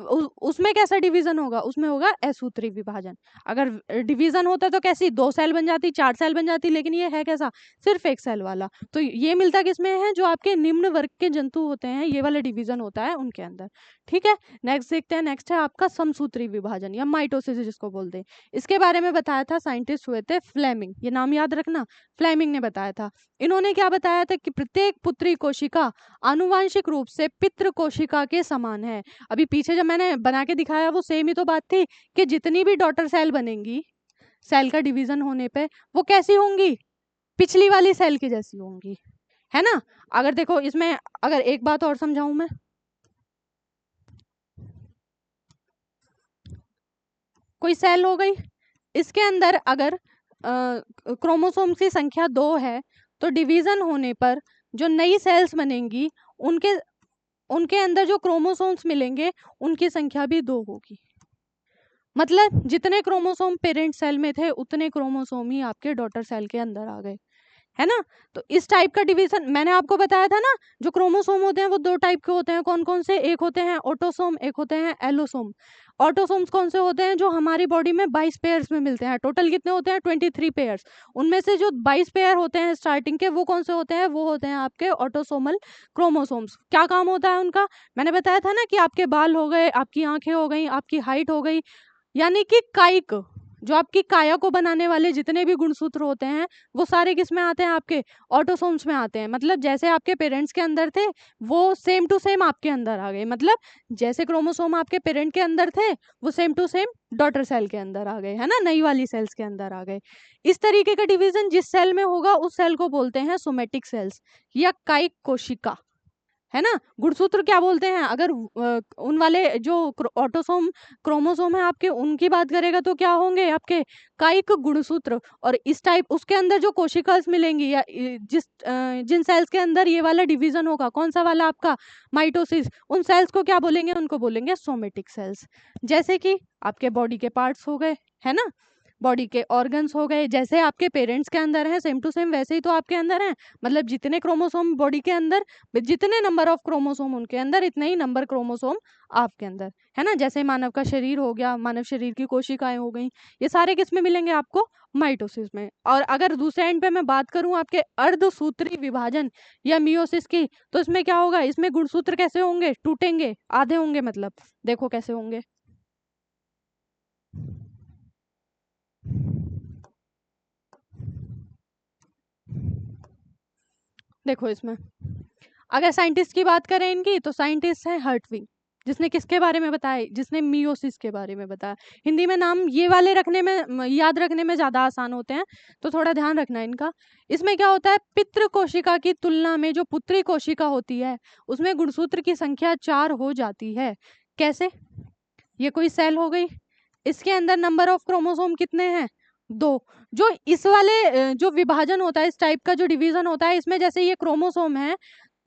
उसमें कैसा डिवीजन होगा, उसमें होगा असूत्री विभाजन। अगर डिवीजन होता तो कैसी दो सेल बन जाती, चार सेल बन जाती, लेकिन ये है कैसा, सिर्फ एक सेल वाला। तो ये मिलता किसमें है, जो आपके निम्न वर्ग के जंतु होते हैं ये वाला डिवीजन होता है उनके अंदर। ठीक है, नेक्स्ट देखते हैं। नेक्स्ट है आपका समसूत्री विभाजन या माइटोसिस जिसको बोलते हैं। इसके बारे में बताया था साइंटिस्ट हुए थे फ्लेमिंग, ये नाम याद रखना, फ्लेमिंग ने बताया था। इन्होंने क्या बताया था कि प्रत्येक पुत्री कोशिका आनुवांशिक रूप से पितृ कोशिका के समान है। अभी पीछे जब मैंने बना के दिखाया वो सेम ही तो बात थी कि जितनी भी डॉटर सेल बनेंगी सेल का डिवीजन होने पे वो कैसी होंगी, पिछली वाली सेल की जैसी होंगी, है ना। अगर देखो इसमें अगर एक बात और समझाऊं मैं, कोई सेल हो गई, इसके अंदर अगर क्रोमोसोम की संख्या 2 है तो डिवीजन होने पर जो नई सेल्स बनेंगी उनके उनके अंदर जो क्रोमोसोम्स मिलेंगे उनकी संख्या भी 2 होगी। मतलब जितने क्रोमोसोम पेरेंट सेल में थे उतने क्रोमोसोम ही आपके डॉटर सेल के अंदर आ गए, है ना। तो इस टाइप का डिवीजन मैंने आपको बताया था ना, जो क्रोमोसोम होते हैं वो दो टाइप के होते हैं, कौन कौन से, एक होते हैं ऑटोसोम, एक होते हैं एलोसोम। ऑटोसोम्स कौन से होते हैं, जो हमारी बॉडी में 22 पेयर्स में मिलते हैं। टोटल कितने होते हैं, 23 पेयर्स। उनमें से जो 22 पेयर होते हैं स्टार्टिंग के वो कौन से होते हैं, वो होते हैं आपके ऑटोसोमल क्रोमोसोम्स। क्या काम होता है उनका, मैंने बताया था ना कि आपके बाल हो गए, आपकी आंखें हो गई, आपकी हाइट हो गई, यानी कि कायिक, जो आपकी काया को बनाने वाले जितने भी गुणसूत्र होते हैं वो सारे किस में आते हैं, आपके ऑटोसोम्स में आते हैं। मतलब जैसे आपके पेरेंट्स के अंदर थे वो सेम टू सेम आपके अंदर आ गए। मतलब जैसे क्रोमोसोम आपके पेरेंट के अंदर थे वो same to same daughter cell के अंदर आ गए, है ना, नई वाली सेल्स के अंदर आ गए। इस तरीके का डिवीजन जिस सेल में होगा उस सेल को बोलते हैं सोमेटिक सेल्स या कायिक कोशिका। है ना। गुणसूत्र क्या बोलते हैं, अगर उन वाले जो ऑटोसोम क्रोमोसोम है आपके, उनकी बात करेगा तो क्या होंगे आपके कायिक गुणसूत्र। और इस टाइप उसके अंदर जो कोशिकाएं मिलेंगी या जिन सेल्स के अंदर ये वाला डिवीजन होगा, कौन सा वाला आपका माइटोसिस, उन सेल्स को क्या बोलेंगे, उनको बोलेंगे सोमेटिक सेल्स। जैसे कि आपके बॉडी के पार्ट्स हो गए, है ना, बॉडी के ऑर्गन्स हो गए, जैसे आपके पेरेंट्स के अंदर हैं सेम टू सेम वैसे ही तो आपके अंदर हैं। मतलब जितने क्रोमोसोम बॉडी के अंदर, जितने नंबर ऑफ क्रोमोसोम उनके अंदर, इतने ही नंबर क्रोमोसोम आपके अंदर, है ना। जैसे मानव का शरीर हो गया, मानव शरीर की कोशिकाएं हो गई, ये सारे किस में मिलेंगे आपको, माइटोसिस में। और अगर दूसरे एंड पे मैं बात करूं आपके अर्धसूत्री विभाजन या मियोसिस की, तो इसमें क्या होगा, इसमें गुणसूत्र कैसे होंगे, टूटेंगे, आधे होंगे। मतलब देखो कैसे होंगे, देखो इसमें अगर साइंटिस्ट की बात करें इनकी, तो साइंटिस्ट है हर्टविग, जिसने किसके बारे में बताया, जिसने मियोसिस के बारे में बताया। हिंदी में नाम ये वाले रखने में, याद रखने में ज़्यादा आसान होते हैं, तो थोड़ा ध्यान रखना इनका। इसमें क्या होता है, पितृ कोशिका की तुलना में जो पुत्री कोशिका होती है, उसमें गुणसूत्र की संख्या 4 हो जाती है। कैसे, ये कोई सेल हो गई, इसके अंदर नंबर ऑफ क्रोमोसोम कितने हैं, 2। जो इस वाले जो विभाजन होता है, इस टाइप का जो डिवीजन होता है, इसमें जैसे ये क्रोमोसोम है,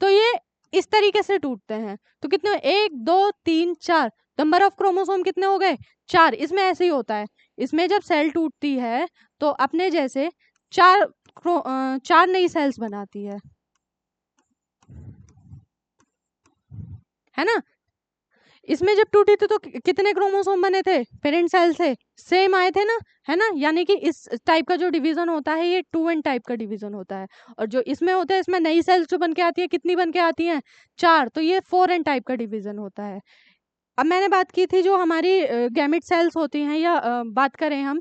तो ये इस तरीके से टूटते हैं। तो कितने, 1 2 3 4, नंबर ऑफ क्रोमोसोम कितने हो गए, 4। इसमें ऐसे ही होता है, इसमें जब सेल टूटती है तो अपने जैसे 4 नई सेल्स बनाती है ना। इसमें जब टूटी थी तो कितने क्रोमोसोम बने थे, पेरेंट सेल से सेम आए थे ना, है ना। यानी कि इस टाइप का जो डिवीजन होता है, ये 2n टाइप का डिवीजन होता है। और जो इसमें होता है, इसमें नई सेल्स जो बन के आती है, कितनी बन के आती हैं, 4। तो ये 4n टाइप का डिवीजन होता है। अब मैंने बात की थी जो हमारी गैमिट सेल्स होती हैं, या बात करें हम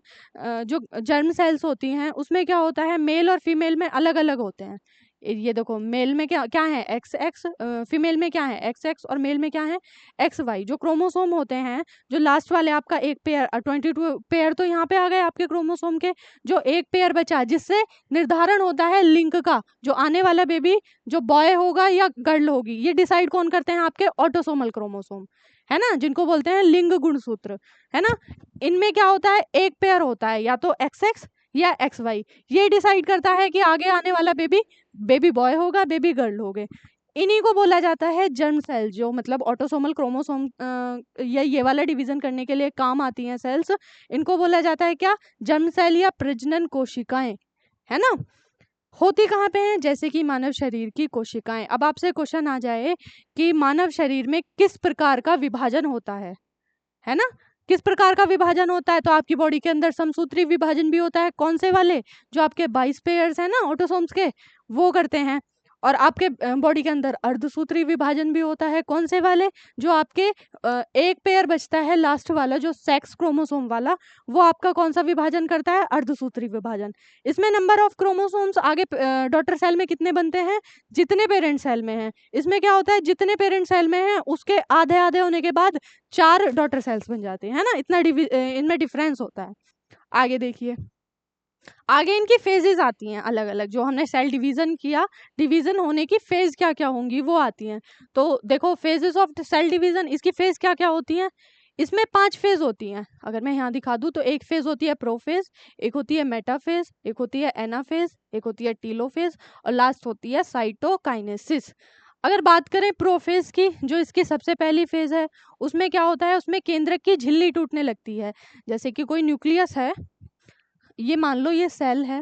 जो जर्म सेल्स होती हैं, उसमें क्या होता है, मेल और फीमेल में अलग अलग होते हैं। ये देखो, मेल में क्या क्या है, एक्स एक्स, फीमेल में क्या है, एक्स एक्स, और मेल में क्या है, एक्स वाई। जो क्रोमोसोम होते हैं, जो लास्ट वाले आपका एक पेयर, 22 पेयर तो यहाँ पे आ गए आपके क्रोमोसोम के। जो एक पेयर बचा, जिससे निर्धारण होता है लिंग का, जो आने वाला बेबी जो बॉय होगा या गर्ल होगी, ये डिसाइड कौन करते हैं, आपके ऑटोसोमल क्रोमोसोम, है ना, जिनको बोलते हैं लिंग गुणसूत्र, है ना। इनमें क्या होता है, एक पेयर होता है, या तो एक्स एक्स या एक्स वाई। ये डिसाइड करता है कि आगे आने वाला बेबी बेबी बॉय होगा, बेबी गर्ल होगे। इन्हीं को बोला जाता है जर्म सेल, जो मतलब ऑटोसोमल क्रोमोसोम ये वाला डिवीजन करने के लिए काम आती हैं सेल्स। इनको बोला जाता है क्या, जर्म सेल या प्रजनन कोशिकाएं, है ना। होती कहाँ पे हैं, जैसे कि मानव शरीर की कोशिकाएं। अब आपसे क्वेश्चन आ जाए कि मानव शरीर में किस प्रकार का विभाजन होता है ना, किस प्रकार का विभाजन होता है, तो आपकी बॉडी के अंदर समसूत्री विभाजन भी होता है। कौन से वाले, जो आपके 22 पेयर्स है ना ऑटोसोम्स के, वो करते हैं। और आपके बॉडी के अंदर अर्धसूत्री विभाजन भी होता है। कौन से वाले, जो आपके एक पेयर बचता है लास्ट वाला, जो सेक्स क्रोमोसोम वाला, वो आपका कौन सा विभाजन करता है, अर्धसूत्री विभाजन। इसमें नंबर ऑफ क्रोमोसोम्स आगे डॉटर सेल में कितने बनते हैं, जितने पेरेंट सेल में हैं। इसमें क्या होता है, जितने पेरेंट सेल में हैं उसके आधे आधे होने के बाद 4 डॉटर सेल्स बन जाते हैं, है ना। इतना इनमें डिफरेंस होता है। आगे देखिए, आगे इनकी फेजेस आती हैं अलग अलग, जो हमने सेल डिवीजन किया, डिवीजन होने की फेज क्या क्या होंगी वो आती हैं। तो देखो, फेजेस ऑफ सेल डिवीजन, इसकी फेज क्या क्या होती हैं। इसमें 5 फेज होती हैं। अगर मैं यहाँ दिखा दूँ तो एक फेज होती है प्रोफेज, एक होती है मेटाफेज, एक होती है एनाफेज, एक होती है टीलोफेज, और लास्ट होती है साइटोकाइनेसिस। अगर बात करें प्रोफेज की, जो इसकी सबसे पहली फेज है, उसमें क्या होता है, उसमें केंद्रक की झिल्ली टूटने लगती है। जैसे कि कोई न्यूक्लियस है, ये मान लो ये सेल है,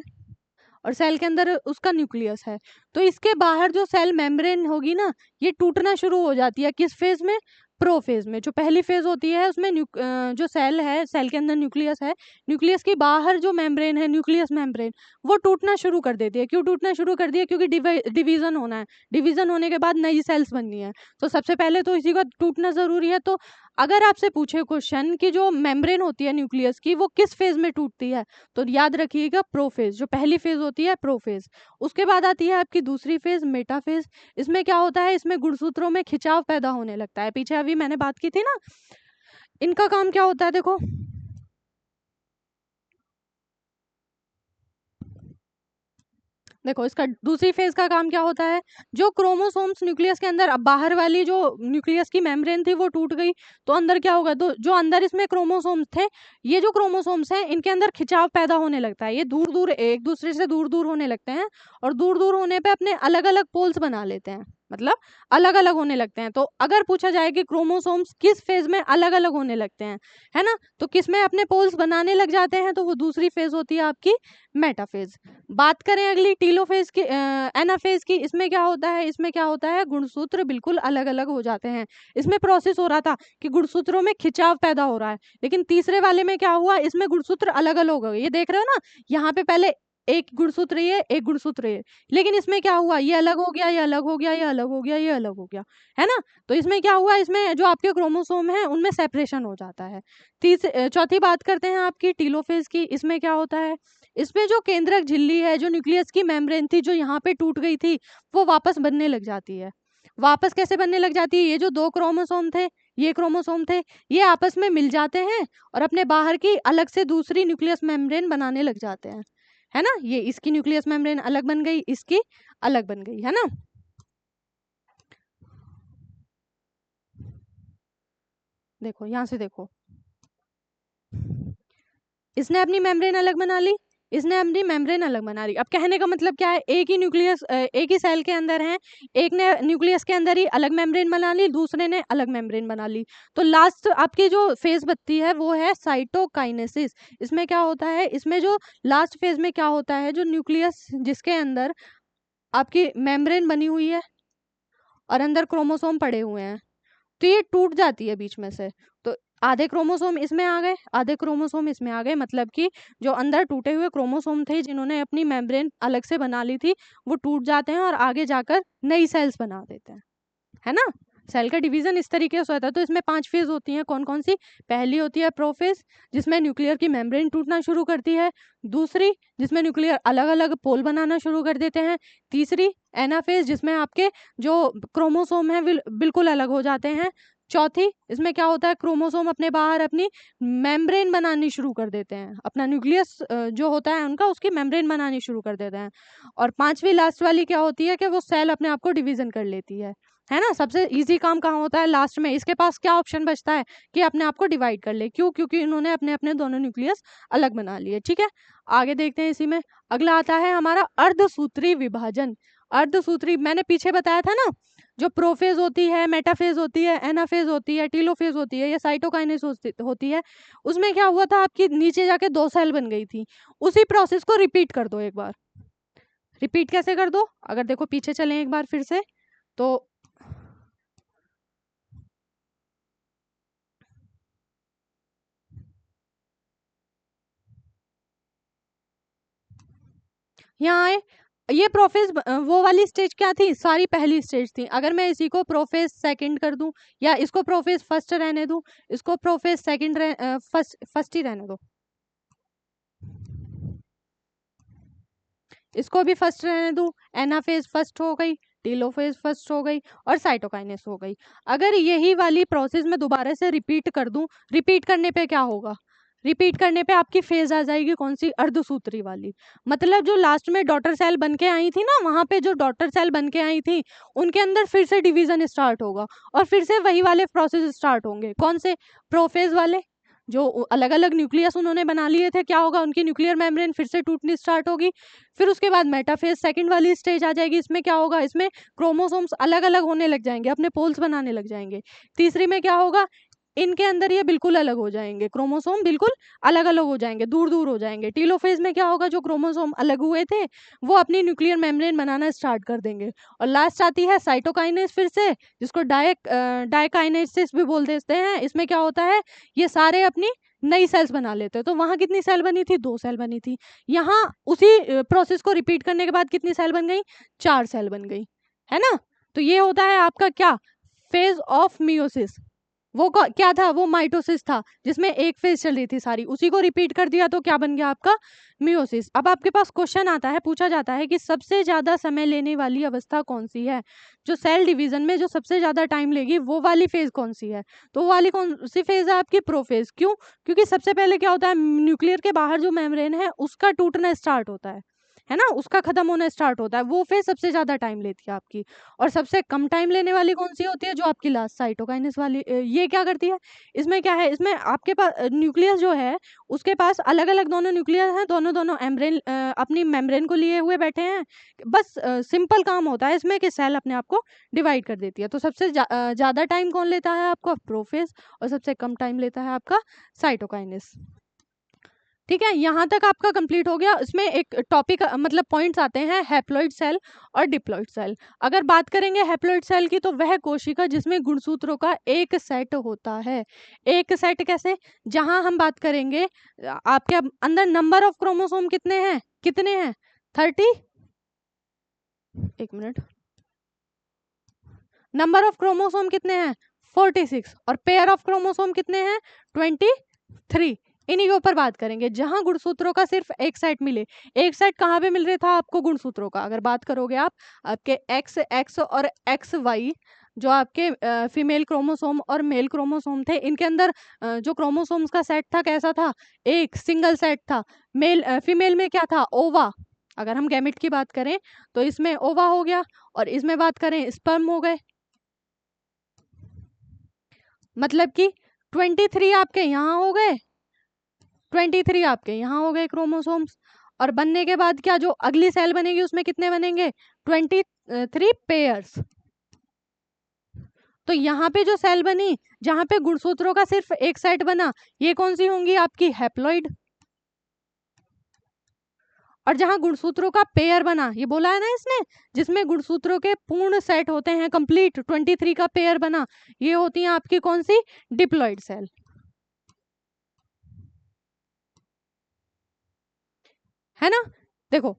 और सेल के अंदर उसका न्यूक्लियस है, तो इसके बाहर जो सेल मेम्ब्रेन होगी ना, ये टूटना शुरू हो जाती है। किस फेज में, प्रोफेज में। जो पहली फेज होती है उसमें जो सेल है, सेल के अंदर न्यूक्लियस है, न्यूक्लियस के बाहर जो मेम्ब्रेन है, न्यूक्लियस मेम्ब्रेन, वो टूटना शुरू कर देती है। क्यों टूटना शुरू कर दिया, क्योंकि डिवीजन होना है, डिवीजन होने के बाद नई सेल्स बननी है, तो सबसे पहले तो इसी का टूटना जरूरी है। तो अगर आपसे पूछे क्वेश्चन कि जो मेम्ब्रेन होती है न्यूक्लियस की, वो किस फेज में टूटती है, तो याद रखिएगा प्रोफेज। जो पहली फेज होती है प्रोफेज, उसके बाद आती है आपकी दूसरी फेज मेटाफेज। इसमें क्या होता है, इसमें गुणसूत्रों में खिंचाव पैदा होने लगता है। पीछे अभी मैंने बात की थी ना, इनका काम क्या होता है, देखो, देखो इसका दूसरी फेज का काम क्या होता है, जो क्रोमोसोम्स न्यूक्लियस के अंदर, अब बाहर वाली जो न्यूक्लियस की मेम्ब्रेन थी वो टूट गई, तो अंदर क्या होगा, तो जो अंदर इसमें क्रोमोसोम्स थे, ये जो क्रोमोसोम्स हैं इनके अंदर खिंचाव पैदा होने लगता है, ये दूर दूर एक दूसरे से दूर दूर होने लगते हैं, और दूर दूर होने पे अपने अलग अलग पोल्स बना लेते हैं, मतलब अलग अलग होने लगते हैं। तो अगर पूछा जाए कि क्रोमोसोम्स किस फेज में अलग अलग होने लगते हैं, है ना, तो किस में अपने पोल्स बनाने लग जाते हैं, तो वो दूसरी फेज होती है आपकी मेटाफेज। बात करें अगली टीलोफेज की, एनाफेज की, इसमें क्या होता है, इसमें क्या होता है, गुणसूत्र बिल्कुल अलग अलग हो जाते हैं। इसमें प्रोसेस हो रहा था कि गुणसूत्रों में खिंचाव पैदा हो रहा है, लेकिन तीसरे वाले में क्या हुआ, इसमें गुणसूत्र अलग अलग हो गए, ये देख रहे हो ना, यहाँ पे पहले एक गुणसूत्र ये, एक गुणसूत्र ये, लेकिन इसमें क्या हुआ, ये अलग हो गया, ये अलग हो गया, ये अलग हो गया, ये अलग हो गया, है ना। तो इसमें क्या हुआ, इसमें जो आपके क्रोमोसोम है उनमें सेपरेशन हो जाता है। चौथी बात करते हैं आपकी टीलोफेज की, इसमें क्या होता है, इसमें जो केंद्रक झिल्ली है, जो न्यूक्लियस की मेम्ब्रेन थी जो यहाँ पे टूट गई थी, वो वापस बनने लग जाती है। वापस कैसे बनने लग जाती है, ये जो दो क्रोमोसोम थे, ये क्रोमोसोम थे, ये आपस में मिल जाते हैं और अपने बाहर की अलग से दूसरी न्यूक्लियस मेम्ब्रेन बनाने लग जाते हैं, है ना। ये इसकी न्यूक्लियस मेम्ब्रेन अलग बन गई, इसकी अलग बन गई, है ना। देखो यहाँ से देखो, इसने अपनी मेम्ब्रेन अलग बना ली, इसने अपनी मेम्ब्रेन अलग बना ली। अब कहने का मतलब क्या है, एक ही न्यूक्लियस, एक ही सेल के अंदर है, एक ने न्यूक्लियस के अंदर ही अलग मेम्ब्रेन बना ली, दूसरे ने अलग मेम्ब्रेन बना ली। तो लास्ट आपकी जो फेज बनती है वो है साइटोकाइनेसिस। इसमें क्या होता है, इसमें जो लास्ट फेज में क्या होता है, जो न्यूक्लियस जिसके अंदर आपकी मेम्ब्रेन बनी हुई है और अंदर क्रोमोसोम पड़े हुए हैं, तो ये टूट जाती है बीच में से। तो आधे क्रोमोसोम इसमें आ गए, आधे क्रोमोसोम इसमें आ गए, मतलब कि जो अंदर टूटे हुए क्रोमोसोम थे जिन्होंने अपनी मेम्ब्रेन अलग से बना ली थी, वो टूट जाते हैं और आगे जाकर नई सेल्स बना देते हैं, है ना। सेल का डिवीजन इस तरीके से होता है। तो इसमें 5 फेज होती हैं, कौन कौन सी, पहली होती है प्रोफेज, जिसमें न्यूक्लियर की मेम्ब्रेन टूटना शुरू करती है। दूसरी, जिसमें न्यूक्लियर अलग अलग पोल बनाना शुरू कर देते हैं। तीसरी एनाफेज, जिसमें आपके जो क्रोमोसोम है बिल्कुल अलग हो जाते हैं। चौथी, इसमें क्या होता है, क्रोमोसोम अपने बाहर अपनी मेम्ब्रेन बनानी शुरू कर देते हैं, अपना न्यूक्लियस जो होता है उनका, उसकी मेम्ब्रेन बनानी शुरू कर देते हैं। और पांचवी लास्ट वाली क्या होती है कि वो सेल अपने आप को डिवीजन कर लेती है ना। सबसे इजी काम कहाँ होता है, लास्ट में। इसके पास क्या ऑप्शन बचता है कि अपने आप को डिवाइड कर ले, क्यों, क्योंकि इन्होंने अपने अपने दोनों न्यूक्लियस अलग बना लिए। ठीक है, आगे देखते हैं। इसी में अगला आता है हमारा अर्धसूत्री विभाजन। अर्धसूत्री मैंने पीछे बताया था ना, जो प्रोफेज होती है, मेटाफेज होती है, एनाफेज होती है, टीलोफेज होती है, या साइटोकाइनेस होती है, उसमें क्या हुआ था, आपकी नीचे जाके 2 सेल बन गई थी। उसी प्रोसेस को रिपीट कर दो एक बार। रिपीट कैसे कर दो, अगर देखो पीछे चलें एक बार फिर से, तो यहाँ आए, ये प्रोफेज वो वाली स्टेज क्या थी, सारी पहली स्टेज थी। अगर मैं इसी को प्रोफेज सेकंड कर दूं, या इसको प्रोफेज फर्स्ट रहने दूं, इसको प्रोफेज सेकंड फर्स्ट ही रहने दो, इसको भी फर्स्ट रहने दूं, एनाफेज फर्स्ट हो गई, टीलोफेज फर्स्ट हो गई, और साइटोकाइनेस हो गई। अगर यही वाली प्रोसेस मैं दोबारा से रिपीट कर दूं, रिपीट करने पे क्या होगा, रिपीट करने पे आपकी फेज आ जाएगी कौन सी, अर्धसूत्री वाली। मतलब जो लास्ट में डॉटर सेल बन के आई थी ना, वहां पे जो डॉटर सेल बन के आई थी उनके अंदर फिर से डिवीजन स्टार्ट होगा, और फिर से वही वाले प्रोसेस स्टार्ट होंगे, कौन से, प्रोफेज वाले। जो अलग अलग न्यूक्लियस उन्होंने बना लिए थे, क्या होगा, उनकी न्यूक्लियर मेम्ब्रेन फिर से टूटनी स्टार्ट होगी। फिर उसके बाद मेटाफेज सेकंड वाली स्टेज आ जाएगी। इसमें क्या होगा, इसमें क्रोमोसोम्स अलग अलग होने लग जाएंगे, अपने पोल्स बनाने लग जाएंगे। तीसरी में क्या होगा, इनके अंदर ये बिल्कुल अलग हो जाएंगे, क्रोमोसोम बिल्कुल अलग अलग हो जाएंगे, दूर दूर हो जाएंगे। टीलोफेज में क्या होगा, जो क्रोमोसोम अलग हुए थे वो अपनी न्यूक्लियर मेम्ब्रेन बनाना स्टार्ट कर देंगे। और लास्ट आती है साइटोकाइनेस, फिर से, जिसको डायकाइनेसिस भी बोल देते हैं। इसमें क्या होता है, ये सारे अपनी नई सेल्स बना लेते हैं। तो वहां कितनी सेल बनी थी, 2 सेल बनी थी। यहाँ उसी प्रोसेस को रिपीट करने के बाद कितनी सेल बन गई, 4 सेल बन गई, है ना। तो ये होता है आपका क्या, फेज ऑफ मियोसिस। वो क्या था, वो माइटोसिस था, जिसमें एक फेज चल रही थी सारी, उसी को रिपीट कर दिया तो क्या बन गया आपका, मियोसिस। अब आपके पास क्वेश्चन आता है, पूछा जाता है कि सबसे ज्यादा समय लेने वाली अवस्था कौन सी है, जो सेल डिवीजन में जो सबसे ज्यादा टाइम लेगी वो वाली फेज कौन सी है। तो वो वाली कौन सी फेज है आपकी, प्रोफेज। क्यों, क्योंकि सबसे पहले क्या होता है, न्यूक्लियर के बाहर जो मेम्ब्रेन है उसका टूटना स्टार्ट होता है है ना, उसका खत्म होना स्टार्ट होता है, वो फेज सबसे ज्यादा टाइम लेती है आपकी। और सबसे कम टाइम लेने वाली कौन सी होती है, जो आपकी लास्ट साइटोकाइनेस वाली। ये क्या करती है, इसमें क्या है, इसमें आपके पास न्यूक्लियस जो है उसके पास अलग अलग दोनों न्यूक्लियस हैं, दोनों दोनों एम्ब्रेन अपनी मेम्ब्रेन को लिए हुए बैठे हैं। बस सिंपल काम होता है इसमें कि सेल अपने आप को डिवाइड कर देती है। तो सबसे ज्यादा टाइम कौन लेता है आपका, प्रोफेज, और सबसे कम टाइम लेता है आपका साइटोकाइनेस। ठीक है, यहाँ तक आपका कंप्लीट हो गया। इसमें एक टॉपिक मतलब पॉइंट्स आते हैं, हैप्लॉइड सेल और डिप्लॉइड सेल। अगर बात करेंगे हैप्लॉइड सेल की, तो वह कोशिका जिसमें गुणसूत्रों का एक सेट होता है। एक सेट कैसे, जहां हम बात करेंगे आपके अंदर नंबर ऑफ क्रोमोसोम कितने हैं, कितने हैं 30, एक मिनट, नंबर ऑफ क्रोमोसोम कितने हैं 46, और पेयर ऑफ क्रोमोसोम कितने हैं 23। इन्हीं के ऊपर बात करेंगे, जहां गुणसूत्रों का सिर्फ एक सेट मिले। एक सेट कहाँ पे मिल रहा था आपको गुणसूत्रों का, अगर बात करोगे आप आपके एक्स एक्स और एक्स वाई, जो आपके फीमेल क्रोमोसोम और मेल क्रोमोसोम थे, इनके अंदर जो क्रोमोसोम्स का सेट था कैसा था, एक सिंगल सेट था। फीमेल में क्या था, ओवा। अगर हम गैमेट की बात करें तो इसमें ओवा हो गया, और इसमें बात करें स्पर्म हो गए। मतलब कि 23 आपके यहाँ हो गए, 23 आपके यहाँ हो गए क्रोमोसोम्स। और बनने के बाद क्या, जो अगली सेल बनेगी उसमें कितने बनेंगे 23 पेयर्स। तो यहाँ पे जो सेल बनी, जहां पे गुणसूत्रों का सिर्फ एक सेट बना, ये कौन सी होंगी आपकी हैप्लॉइड। और जहां गुणसूत्रों का पेयर बना, ये बोला है ना इसने, जिसमें गुणसूत्रों के पूर्ण सेट होते हैं, कंप्लीट 23 का पेयर बना, ये होती है आपकी कौन सी, डिप्लॉइड सेल। है ना, देखो,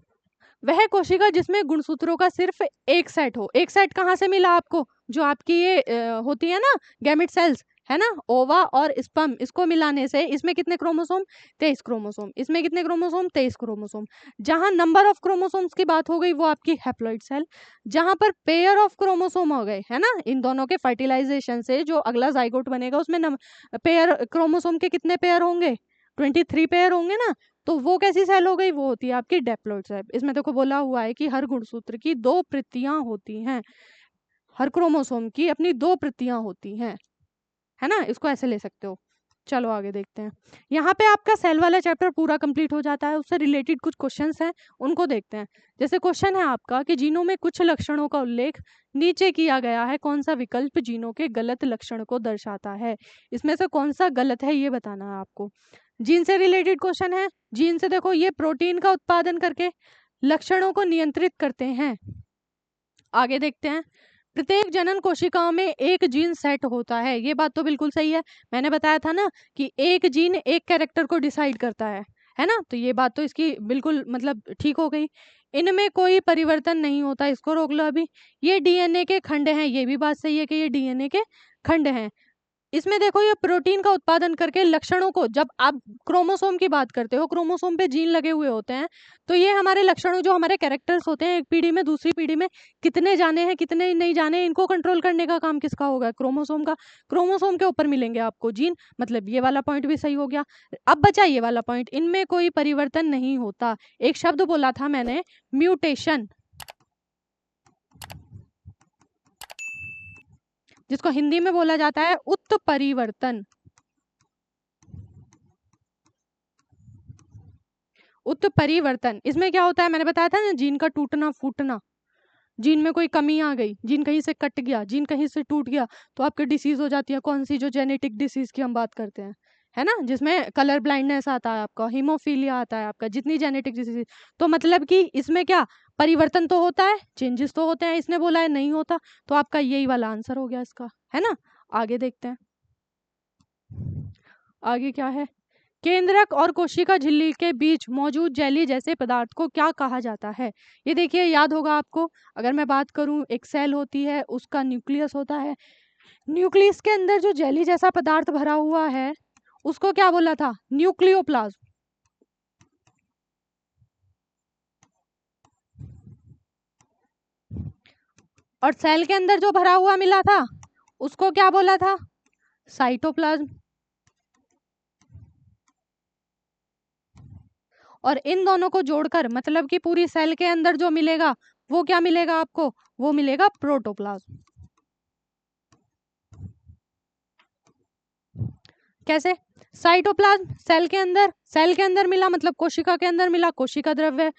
वह कोशिका जिसमें गुणसूत्रों का सिर्फ एक सेट हो। एक सेट कहाँ से मिला आपको, जो आपकी ये होती है ना गैमेट सेल्स, है ना, ओवा और स्पर्म, इसको मिलाने से इसमें कितने क्रोमोसोम 23 क्रोमोसोम, इसमें कितने क्रोमोसोम 23 क्रोमोसोम। जहां नंबर ऑफ क्रोमोसोम्स की बात हो गई वो आपकी हैप्लॉइड सेल। जहां पर पेयर ऑफ क्रोमोसोम हो गए, है ना, इन दोनों के फर्टिलाइजेशन से जो अगला जाइगोट बनेगा उसमें पेयर क्रोमोसोम के कितने पेयर होंगे 23 पेयर होंगे ना। तो वो कैसी सेल हो गई, वो होती है आपकी डेप्लॉइड सेल। इसमें देखो बोला हुआ है कि हर गुणसूत्र की 2 प्रतियां होती हैं, हर क्रोमोसोम की अपनी 2 प्रतियां होती हैं, है ना, इसको ऐसे ले सकते हो। चलो आगे देखते हैं। यहाँ पे आपका सेल वाला चैप्टर पूरा कंप्लीट हो जाता है, उससे रिलेटेड कुछ क्वेश्चंस हैं, उनको देखते हैं। जैसे क्वेश्चन है आपका कि जीनों में कुछ लक्षणों का उल्लेख नीचे किया गया है, कौन सा विकल्प जीनों के गलत लक्षण को दर्शाता है। इसमें से कौन सा गलत है ये बताना है आपको। जीन से रिलेटेड क्वेश्चन है। जीन से देखो, ये प्रोटीन का उत्पादन करके लक्षणों को नियंत्रित करते हैं। आगे देखते हैं। प्रत्येक जनन कोशिकाओं में एक जीन सेट होता है, ये बात तो बिल्कुल सही है। मैंने बताया था ना कि एक जीन एक कैरेक्टर को डिसाइड करता है ना, तो ये बात तो इसकी बिल्कुल मतलब ठीक हो गई। इनमें कोई परिवर्तन नहीं होता, इसको रोक लो अभी। ये डीएनए के खंड हैं, ये भी बात सही है कि ये डीएनए के खंड हैं। इसमें देखो, ये प्रोटीन का उत्पादन करके लक्षणों को, जब आप क्रोमोसोम की बात करते हो, क्रोमोसोम पे जीन लगे हुए होते हैं, तो ये हमारे लक्षणों, जो हमारे कैरेक्टर्स होते हैं, एक पीढ़ी में दूसरी पीढ़ी में कितने जाने हैं कितने नहीं जाने, इनको कंट्रोल करने का काम किसका होगा, क्रोमोसोम का। क्रोमोसोम के ऊपर मिलेंगे आपको जीन, मतलब ये वाला पॉइंट भी सही हो गया। अब बचा ये वाला पॉइंट, इनमें कोई परिवर्तन नहीं होता। एक शब्द बोला था मैंने, म्यूटेशन, जिसको हिंदी में बोला जाता है उत्परिवर्तन। उत्परिवर्तन, इसमें क्या होता है, मैंने बताया था ना, जीन का टूटना फूटना। जीन में कोई कमी आ गई, जीन कहीं से कट गया, जीन कहीं से टूट गया, तो आपकी डिसीज हो जाती है। कौन सी, जो जेनेटिक डिसीज की हम बात करते हैं, है ना, जिसमें कलर ब्लाइंडनेस आता है आपका, हीमोफीलिया आता है आपका, जितनी जेनेटिक डिसीज। तो मतलब कि इसमें क्या परिवर्तन तो होता है, चेंजेस तो होते हैं। इसने बोला है नहीं होता, तो आपका यही वाला आंसर हो गया इसका, है ना। आगे देखते हैं, आगे क्या है। केंद्रक और कोशिका झिल्ली के बीच मौजूद जेली जैसे पदार्थ को क्या कहा जाता है। ये देखिए, याद होगा आपको। अगर मैं बात करूं, एक सेल होती है, उसका न्यूक्लियस होता है, न्यूक्लियस के अंदर जो जेली जैसा पदार्थ भरा हुआ है, उसको क्या बोला था, न्यूक्लियोप्लाज्म। और सेल के अंदर जो भरा हुआ मिला था, उसको क्या बोला था, साइटोप्लाज्म। और इन दोनों को जोड़कर मतलब कि पूरी सेल के अंदर जो मिलेगा वो क्या मिलेगा आपको, वो मिलेगा प्रोटोप्लाज्म। कैसे, साइटोप्लाज्म सेल के अंदर मिला मतलब कोशिका के अंदर मिला, कोशिका द्रव्य,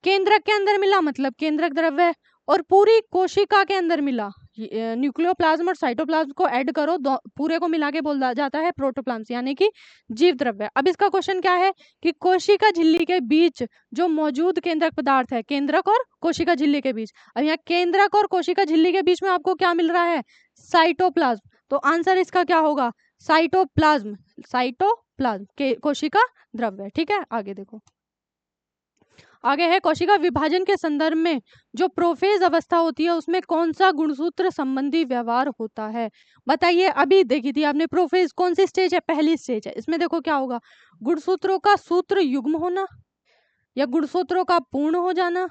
केंद्रक के अंदर मिला मतलब केंद्रक द्रव्य, और पूरी कोशिका के अंदर मिला, न्यूक्लियोप्लाज्म और साइटोप्लाज्म को ऐड करो, पूरे को मिला के बोला जाता है प्रोटोप्लाज्म यानी कि जीव द्रव्य। अब इसका क्वेश्चन क्या है कि कोशिका झिल्ली के बीच जो मौजूद केंद्रक पदार्थ है, केंद्रक और कोशिका झिल्ली के बीच, अब यहाँ केंद्रक और कोशिका झिल्ली के बीच में आपको क्या मिल रहा है, साइटोप्लाज्म, तो आंसर इसका क्या होगा, साइटोप्लाज्म, साइटोप्लाज्म के कोशिका द्रव्य। ठीक है, आगे देखो, आगे है कोशिका विभाजन के संदर्भ में जो प्रोफेज अवस्था होती है उसमें कौन सा गुणसूत्र संबंधी व्यवहार होता है, बताइए। अभी देखी थी आपने प्रोफेज, कौन सी स्टेज है, पहली स्टेज है। इसमें देखो क्या होगा, गुणसूत्रों का सूत्र युग्म होना, या गुणसूत्रों का पूर्ण हो जाना,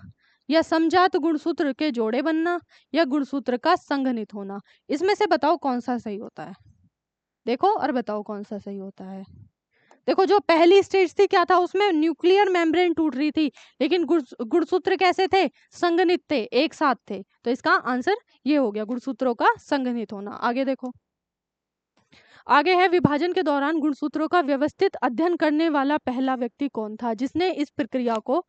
या समजात गुणसूत्र के जोड़े बनना, या गुणसूत्र का संघनित होना। इसमें से बताओ कौन सा सही होता है, देखो और बताओ कौन सा सही होता है। देखो जो पहली स्टेज थी क्या था, उसमें न्यूक्लियर मेम्ब्रेन टूट रही थी, लेकिन गुणसूत्र कैसे थे, संघनित थे, एक साथ थे, तो इसका आंसर ये हो गया, गुणसूत्रों का संघनित होना। आगे देखो, आगे है विभाजन के दौरान गुणसूत्रों का व्यवस्थित अध्ययन करने वाला पहला व्यक्ति कौन था, जिसने इस प्रक्रिया को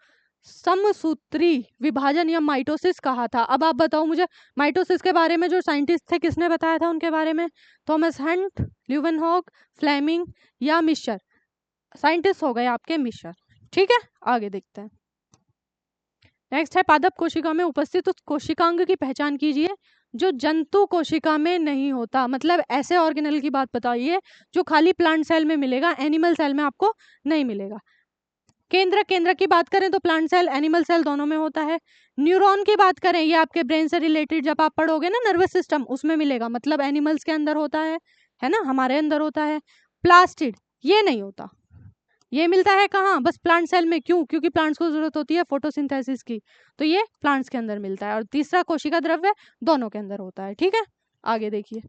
समसूत्री विभाजन या माइटोसिस कहा था। अब आप बताओ मुझे, माइटोसिस के बारे में जो साइंटिस्ट थे किसने बताया था उनके बारे में, थॉमस हंट, ल्यूवेनहॉक, फ्लेमिंग या मिशर, साइंटिस्ट हो गए आपके मिशर। ठीक है, आगे देखते हैं। नेक्स्ट है पादप कोशिका में उपस्थित उस कोशिकांग की पहचान कीजिए जो जंतु कोशिका में नहीं होता, मतलब ऐसे ऑर्गेनल की बात बताइए जो खाली प्लांट सेल में मिलेगा, एनिमल सेल में आपको नहीं मिलेगा। केंद्र की बात करें तो प्लांट सेल एनिमल सेल दोनों में होता है। न्यूरॉन की बात करें, ये आपके ब्रेन से रिलेटेड जब आप पढ़ोगे ना नर्वस सिस्टम, उसमें मिलेगा, मतलब एनिमल्स के अंदर होता है ना, हमारे अंदर होता है। प्लास्टिड ये नहीं होता, ये मिलता है कहाँ, बस प्लांट सेल में। क्यों, क्योंकि प्लांट्स को जरूरत होती है फोटोसिंथेसिस की, तो ये प्लांट्स के अंदर मिलता है। और तीसरा कोशिका द्रव्य दोनों के अंदर होता है। ठीक है, आगे देखिए,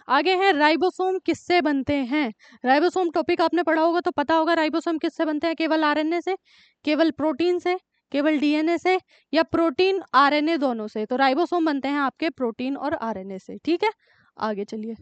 आगे है राइबोसोम किससे बनते हैं। राइबोसोम टॉपिक आपने पढ़ा होगा तो पता होगा राइबोसोम किससे बनते हैं, केवल आरएनए से, केवल प्रोटीन से, केवल डीएनए से, या प्रोटीन आरएनए दोनों से। तो राइबोसोम बनते हैं आपके प्रोटीन और आरएनए से। ठीक है, आगे चलिए,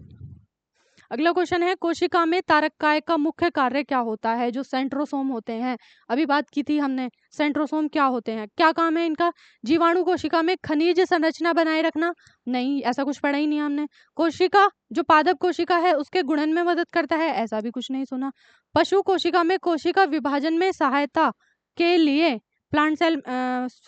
अगला क्वेश्चन है कोशिका में तारककाय का मुख्य कार्य क्या होता है, जो सेंट्रोसोम होते हैं, अभी बात की थी हमने, सेंट्रोसोम क्या होते हैं, क्या काम है इनका, जीवाणु कोशिका में खनिज संरचना बनाए रखना, नहीं ऐसा कुछ पढ़ा ही नहीं हमने। कोशिका जो पादप कोशिका है उसके गुणन में मदद करता है, ऐसा भी कुछ नहीं सुना। पशु कोशिका में कोशिका विभाजन में सहायता के लिए, प्लांट सेल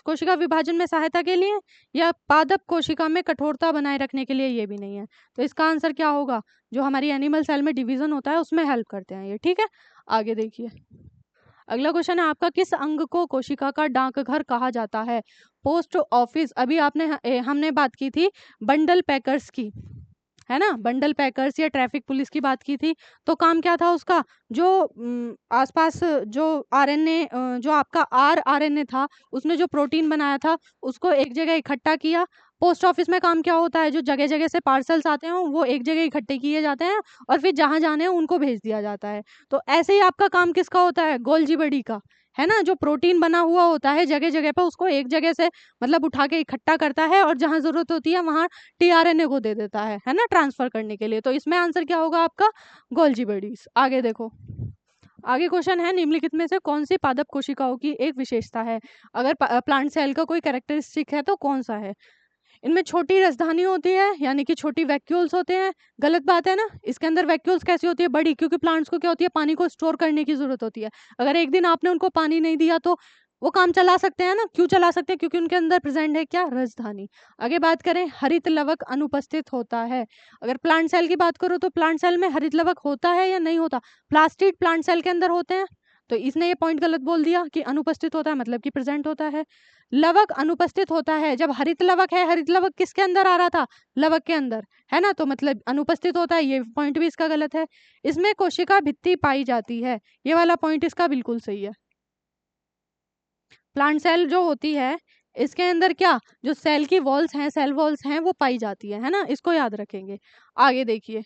कोशिका विभाजन में सहायता के लिए, या पादप कोशिका में कठोरता बनाए रखने के लिए, ये भी नहीं है। तो इसका आंसर क्या होगा, जो हमारी एनिमल सेल में डिवीजन होता है उसमें हेल्प करते हैं ये। ठीक है, आगे देखिए, अगला क्वेश्चन है आपका, किस अंग को कोशिका का डाकघर कहा जाता है। पोस्ट ऑफिस, अभी हमने बात की थी बंडल पैकर्स की, है ना, बंडल पैकर्स या ट्रैफिक पुलिस की बात की थी। तो काम क्या था उसका, जो आसपास जो आरएनए, जो आपका आरएनए था उसने जो प्रोटीन बनाया था उसको एक जगह इकट्ठा किया। पोस्ट ऑफिस में काम क्या होता है, जो जगह जगह से पार्सल्स आते हैं वो एक जगह इकट्ठे किए जाते हैं और फिर जहां जाने हैं उनको भेज दिया जाता है। तो ऐसे ही आपका काम किसका होता है, गोल्जी बडी का, है ना, जो प्रोटीन बना हुआ होता है जगह जगह पर उसको एक जगह से मतलब उठा के इकट्ठा करता है और जहां जरूरत होती है वहां टीआरएनए को दे देता है ना, ट्रांसफर करने के लिए। तो इसमें आंसर क्या होगा आपका, गोल्जी बडीज। आगे देखो, आगे क्वेश्चन है निम्नलिखित में से कौन सी पादप कोशिकाओं की एक विशेषता है, अगर प्लांट सेल का कोई कैरेक्टरिस्टिक है तो कौन सा है। इनमें छोटी राजधानी होती है, यानी कि छोटी वैक्यूल्स होते हैं, गलत बात है ना। इसके अंदर वैक्यूल्स कैसी होती है, बड़ी, क्योंकि प्लांट्स को क्या होती है, पानी को स्टोर करने की जरूरत होती है। अगर एक दिन आपने उनको पानी नहीं दिया तो वो काम चला सकते हैं ना, क्यों चला सकते हैं, क्योंकि उनके अंदर प्रेजेंट है क्या, राजधानी। आगे बात करें, हरित लवक अनुपस्थित होता है। अगर प्लांट सेल की बात करो तो प्लांट सेल में हरित लवक होता है या नहीं होता, प्लास्टिड प्लांट सेल के अंदर होते हैं, तो इसने ये पॉइंट गलत बोल दिया कि अनुपस्थित होता है, मतलब कि प्रेजेंट होता है। लवक अनुपस्थित होता है जब हरित लवक है, हरित लवक किसके अंदर आ रहा था, लवक के अंदर, है ना, तो मतलब अनुपस्थित होता है, ये पॉइंट भी इसका गलत है। इसमें कोशिका भित्ति पाई जाती है, ये वाला पॉइंट इसका बिल्कुल सही है। प्लांट सेल जो होती है इसके अंदर क्या, जो सेल की वॉल्स हैं, सेल वॉल्स हैं वो पाई जाती है ना, इसको याद रखेंगे। आगे देखिए,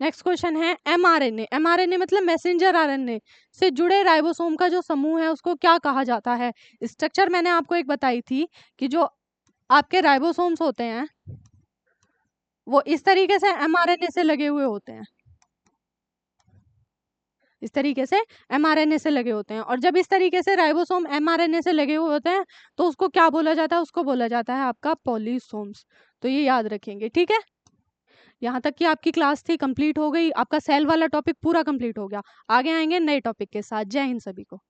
नेक्स्ट क्वेश्चन है एमआरएनए। एमआरएनए मतलब मैसेंजर आरएनए से जुड़े राइबोसोम का जो समूह है उसको क्या कहा जाता है? स्ट्रक्चर मैंने आपको एक बताई थी कि जो आपके राइबोसोम्स होते हैं वो इस तरीके से एमआरएनए से लगे हुए होते हैं, इस तरीके से एमआरएनए से लगे होते हैं। और जब इस तरीके से राइबोसोम एमआरएनए से लगे हुए होते हैं तो उसको क्या बोला जाता है? उसको बोला जाता है आपका पॉलीसोम्स। तो ये याद रखेंगे, ठीक है। यहाँ तक की आपकी क्लास थी, कंप्लीट हो गई, आपका सेल वाला टॉपिक पूरा कंप्लीट हो गया। आगे आएंगे नए टॉपिक के साथ। जय हिंद सभी को।